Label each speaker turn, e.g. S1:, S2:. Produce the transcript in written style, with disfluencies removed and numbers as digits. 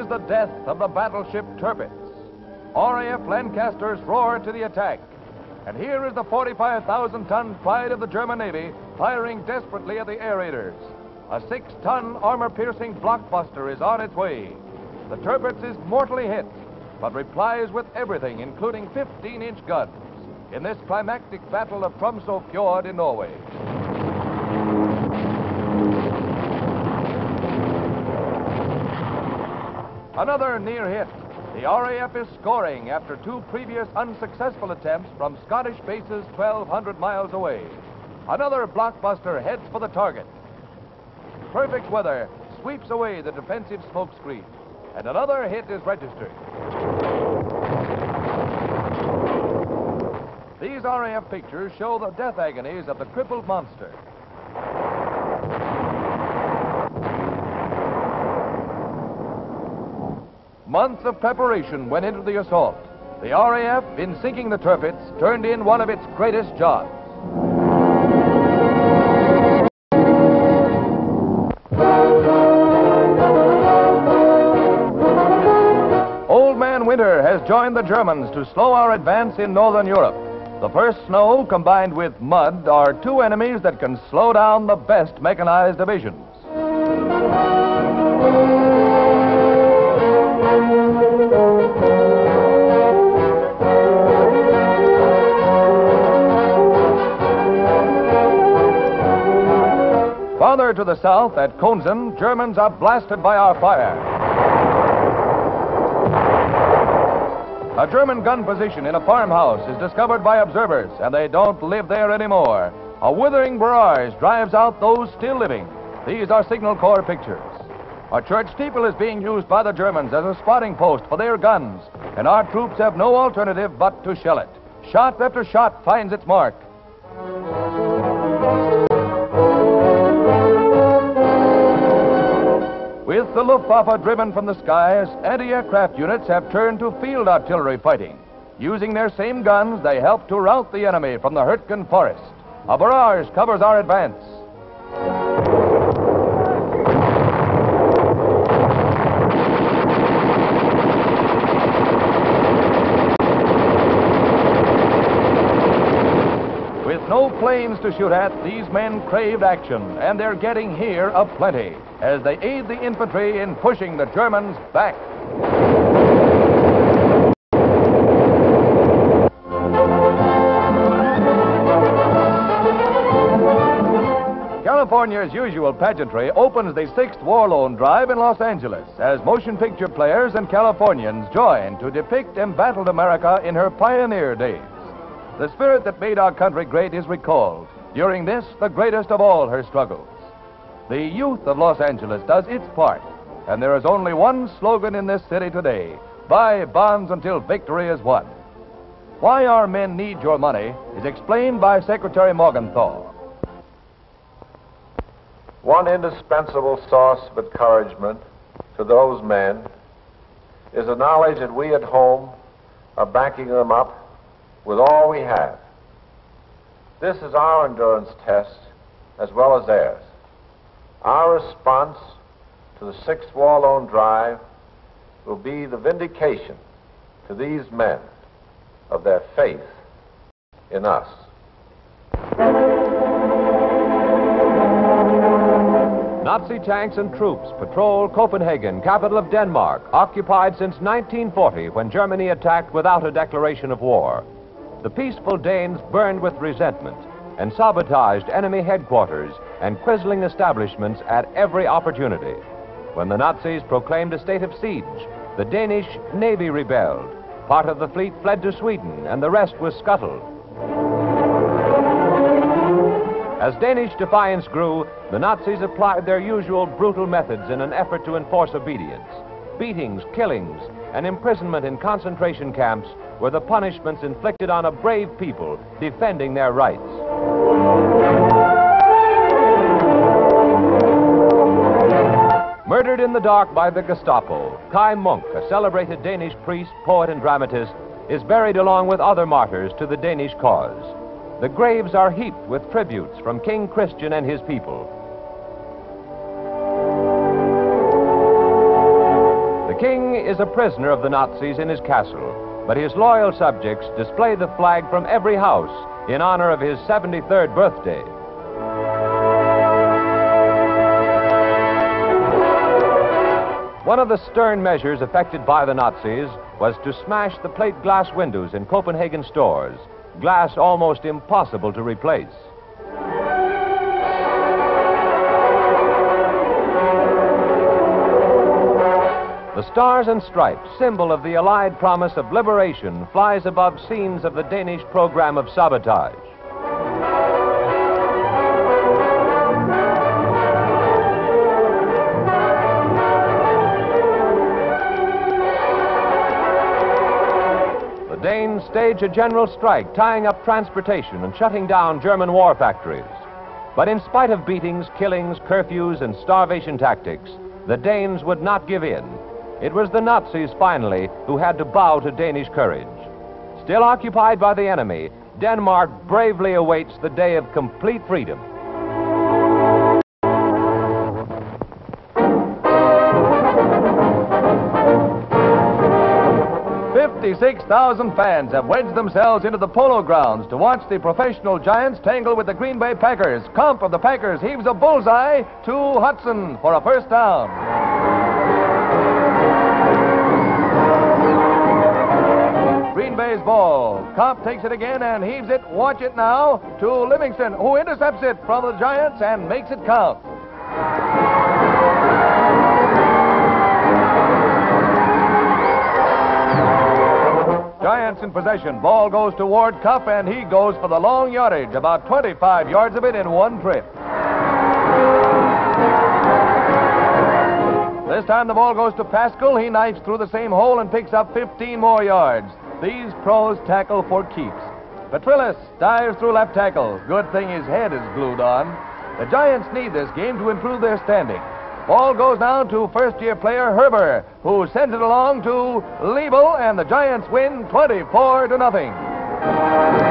S1: the death of the battleship Tirpitz. RAF Lancasters roar to the attack. And here is the 45,000-ton pride of the German Navy firing desperately at the air raiders. A 6-ton armor-piercing blockbuster is on its way. The Tirpitz is mortally hit, but replies with everything, including 15-inch guns, in this climactic battle of Tromsø Fjord in Norway. Another near hit. The RAF is scoring after 2 previous unsuccessful attempts from Scottish bases 1,200 miles away. Another blockbuster heads for the target. Perfect weather sweeps away the defensive smokescreen, and another hit is registered. These RAF pictures show the death agonies of the crippled monster. Months of preparation went into the assault. The RAF, in sinking the Tirpitz, turned in one of its greatest jobs. Old Man Winter has joined the Germans to slow our advance in Northern Europe. The first snow combined with mud are 2 enemies that can slow down the best mechanized divisions. Farther to the south at Konzen, Germans are blasted by our fire. A German gun position in a farmhouse is discovered by observers, and they don't live there anymore. A withering barrage drives out those still living. These are Signal Corps pictures. A church steeple is being used by the Germans as a spotting post for their guns, and our troops have no alternative but to shell it. Shot after shot finds its mark. With the Luftwaffe driven from the skies, anti-aircraft units have turned to field artillery fighting. Using their same guns, they help to rout the enemy from the Hürtgen forest. A barrage covers our advance. With no planes to shoot at, these men craved action, and they're getting here aplenty as they aid the infantry in pushing the Germans back. California's usual pageantry opens the 6th War Loan Drive in Los Angeles as motion picture players and Californians join to depict embattled America in her pioneer days. The spirit that made our country great is recalled during this, the greatest of all her struggles. The youth of Los Angeles does its part, and there is only one slogan in this city today: buy bonds until victory is won. Why our men need your money is explained by Secretary Morgenthau.
S2: One indispensable source of encouragement to those men is the knowledge that we at home are backing them up with all we have. This is our endurance test as well as theirs. Our response to the 6th War Loan Drive will be the vindication to these men of their faith in us.
S3: Nazi tanks and troops patrol Copenhagen, capital of Denmark, occupied since 1940 when Germany attacked without a declaration of war. The peaceful Danes burned with resentment and sabotaged enemy headquarters and quisling establishments at every opportunity. When the Nazis proclaimed a state of siege, the Danish Navy rebelled. Part of the fleet fled to Sweden, and the rest was scuttled. As Danish defiance grew, the Nazis applied their usual brutal methods in an effort to enforce obedience. Beatings, killings, and imprisonment in concentration camps were the punishments inflicted on a brave people defending their rights. Murdered in the dark by the Gestapo, Kai Munk, a celebrated Danish priest, poet, and dramatist, is buried along with other martyrs to the Danish cause. The graves are heaped with tributes from King Christian and his people. The king is a prisoner of the Nazis in his castle, but his loyal subjects display the flag from every house in honor of his 73rd birthday. One of the stern measures effected by the Nazis was to smash the plate glass windows in Copenhagen stores, glass almost impossible to replace. The Stars and Stripes, symbol of the Allied promise of liberation, flies above scenes of the Danish program of sabotage. The Danes stage a general strike, tying up transportation and shutting down German war factories. But in spite of beatings, killings, curfews, and starvation tactics, the Danes would not give in. It was the Nazis, finally, who had to bow to Danish courage. Still occupied by the enemy, Denmark bravely awaits the day of complete freedom.
S1: $56,000 fans have wedged themselves into the Polo Grounds to watch the professional Giants tangle with the Green Bay Packers. Kump of the Packers heaves a bullseye to Hudson for a first down. Green Bay's ball. Kump takes it again and heaves it, watch it now, to Livingston, who intercepts it from the Giants and makes it count. Giants in possession. Ball goes toward Cup, and he goes for the long yardage, about 25 yards of it in one trip. This time the ball goes to Pascal. He knifes through the same hole and picks up 15 more yards. These pros tackle for keeps. Petrillis dives through left tackle. Good thing his head is glued on. The Giants need this game to improve their standing. Ball goes now to first-year player Herber, who sends it along to Liebel, and the Giants win 24-0.